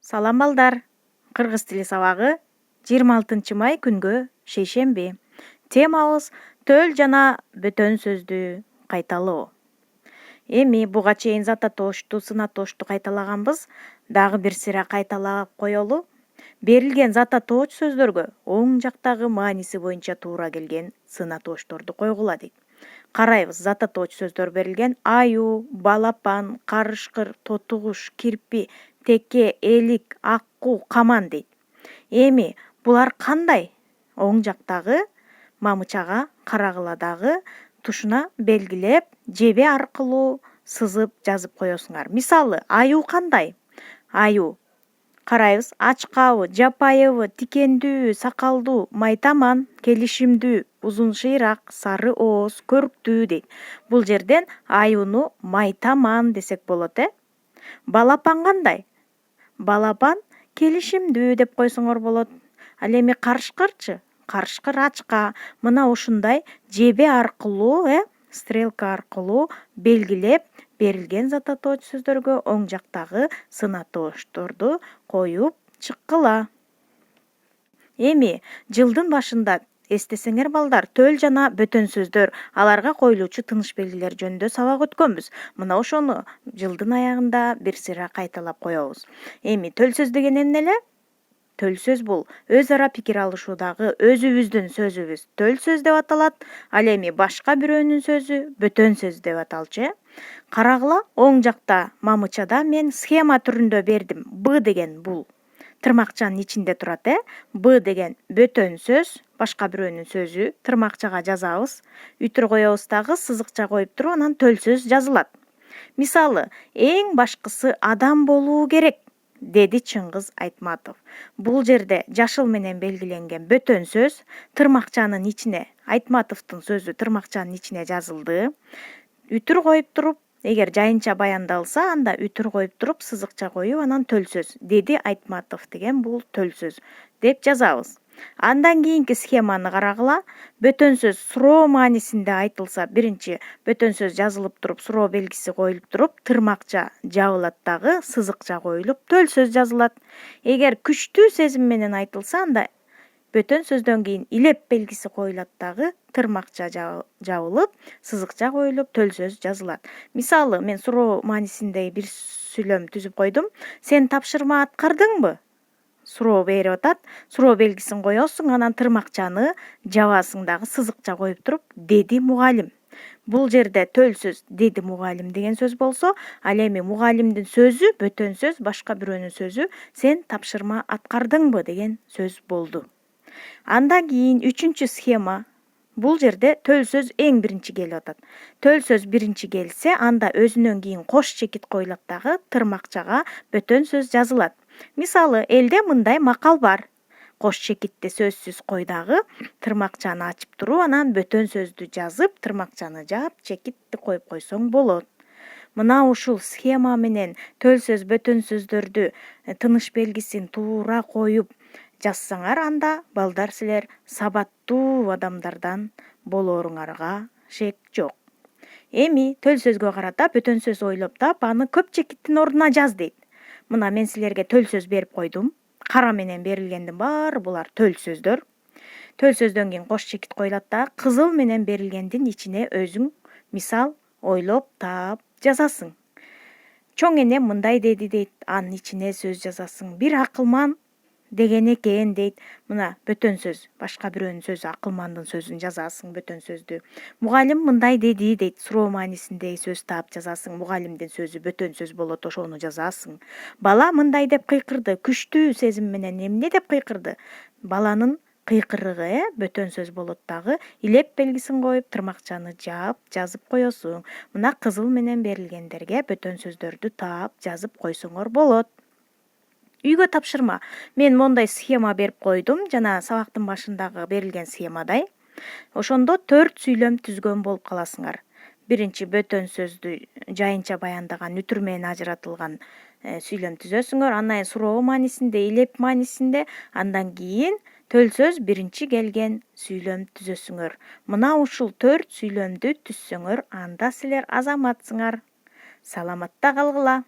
Салам балдар. Кыргыз тили сабагы 26 май күнгө шейшемби. Темабыз төл жана бөтөн сөздү кайталоо. Эми буга чейин зататошту, сынатошту кайталаганбыз. Дагы бир сыйра кайталап коелу. Берилген зататооч сөздөргө оң жактагы мааниси боюнча туура келген сынатошторду койгула дейт. Карайбыз, зататооч сөздөр берилген: аюу, балапан, карышкыр, тотугуш, кирпи, теке, элик, аккуу, каман дейт. Эми булар кандай? Оң жактагы мамычага карагыла дагы тушуна белгилеп, жебе аркылуу сызып жазып коесуңар. Мисалы, аюу кандай? Аюу карайбыз: ачкабы, жапайыбы, тикендүүбү, сакалдуу, майтаман, келишимдүү, узун шыйрак, сары ооз, көрктүү дейт. Бул жерден аюуну майтаман десек болот, Балапан кандай? Балапан келишимдүү деп койсоңор болот. Ал эми карышкырчы? Карышкыр ачка. Мына ушундай жебе аркылуу, стрелка аркылуу белгилеп берилген зататооч сөздөргө оң жактагы сынатоошторду коюп чыккыла. Эми жылдын башында эстесеңер балдар, төл жана бөтөн сөздөр, аларга коюлуучу тыныш белгилер жөнүндө сабак өткөнбүз. Мына ошону жылдын аягында бир сыйра кайталап коебуз. Эми төл сөз деген эмне эле? Төл сөз бул өз ара пикир алышуудагы өзүбүздүн сөзүбүз төл сөз деп аталат. Ал эми башка бирөөнүн сөзү бөтөн сөз деп аталчу, Карагыла, оң жакта мамычада мен схема түрүндө бердим. Б деген бул тырмакчанын ичинде турат, Б деген бөтөн сөз, башка бирөөнүн сөзү, тырмакчага жазабыз, үтүр коебуз дагы, сызыкча коюп туруп, анан төл сөз жазылат. Мисалы, эң башкысы адам болуу керек, деди Чыңгыз Айтматов. Бул жерде жашыл менен белгиленген бөтөн сөз тырмакчанын ичине, Айтматовдун сөзү тырмакчанын ичине жазылды. Үтүр коюп туруп, эгер жайынча баяндалса, анда үтүр коюп туруп, сызыкча коюп, анан төл сөз. Деди Айтматов деген бул төл сөз деп жазабыз. Андан кийинки схеманы карагыла. Бөтөн сөз суроо маанисинде айтылса, биринчи бөтөн сөз жазылып туруп, суроо белгиси коюлуп туруп, тырмакча жабылат дагы, сызыкча коюлуп, төл сөз жазылат. Эгер күчтүү сезим менен айтылса, анда бөтөн сөздөн кийин илеп белгиси коюлат дагы, тырмакча жабылып, сызыкча коюлуп, төл сөз жазылат. Мисалы, мен суроо маанисинде бир сүйлөм түзүп койдум. Сен тапшырма аткардыңбы? Суроо берип атат. Суроо белгисин коесуң, анан тырмакчаны жабасың дагы, сызыкча коюп туруп, деди мугалим. Бул жерде төл сөз деди мугалим деген сөз болсо, ал эми мугалимдин сөзү бөтөн сөз, башка бирөөнүн сөзү сен тапшырма аткардыңбы деген сөз болду. Андан кийин үчүнчү схема. Бул жерде төл сөз эң биринчи келип атат. Төл сөз биринчи келсе, анда өзүнөн кийин кош чекит коюлат дагы, тырмакчага бөтөн сөз жазылат. Мисалы, элде мындай макал бар. Кош чекитти сөзсүз кой дагы, тырмакчаны ачып туруп, анан бөтөн сөздү жазып, тырмакчаны жаап, чекитти коюп койсоң болот. Мына ушул схема менен төл сөз, бөтөн сөздөрдү тыныш белгисин туура коюп жазсаңар, анда балдар силер сабаттуу адамдардан болооруңарга шек жок. Эми төл сөзгө карата бөтөн сөз ойлоп таап, аны көп чекиттин ордуна жаз дейт. Мына мен силерге төл сөз берип койдум. Кара менен берилгендин баары булар төл сөздөр. Төл сөздөн кийин кош чекит коюлат да, кызыл менен берилгендин ичине өзүң мисал ойлоп таап жазасың. Чоң эне мындай деди дейт, анын ичине сөз жазасың. Бир акылман деген экен дейт. Мына бөтөн сөз, башка бирөөнүн сөзү, акылмандын сөзүн жазасың, бөтөн сөздү. Мугалим мындай деди дейт, суроо маанисиндеги сөз таап жазасың. Мугалимдин сөзү бөтөн сөз болот, ошону жазасың. Бала мындай деп кыйкырды, күчтүү сезим менен эмне деп кыйкырды? Баланын кыйкырыгы, бөтөн сөз болот дагы, илеп белгисин коюп, тырмакчаны жаап, жазып коесуң. Мына кызыл менен берилгендерге бөтөн сөздөрдү таап, жазып койсоңор болот. Үйгө тапшырма. Мен мондай схема берип койдум, жана сабактын башындагы берилген схемадай. Ошондо 4 сүйлөм түзгөн болуп каласыңар. Биринчи бөтөн сөздү жайынча баяндаган, үтүр менен ажыратылган сүйлөм түзөсүңөр, андан суроо маанисинде, илеп маанисинде, андан кийин төл сөз биринчи келген сүйлөм түзөсүңөр. Мына ушул 4 сүйлөмдү түзсөңөр, анда силер азаматсыңар. Саламатта калгыла.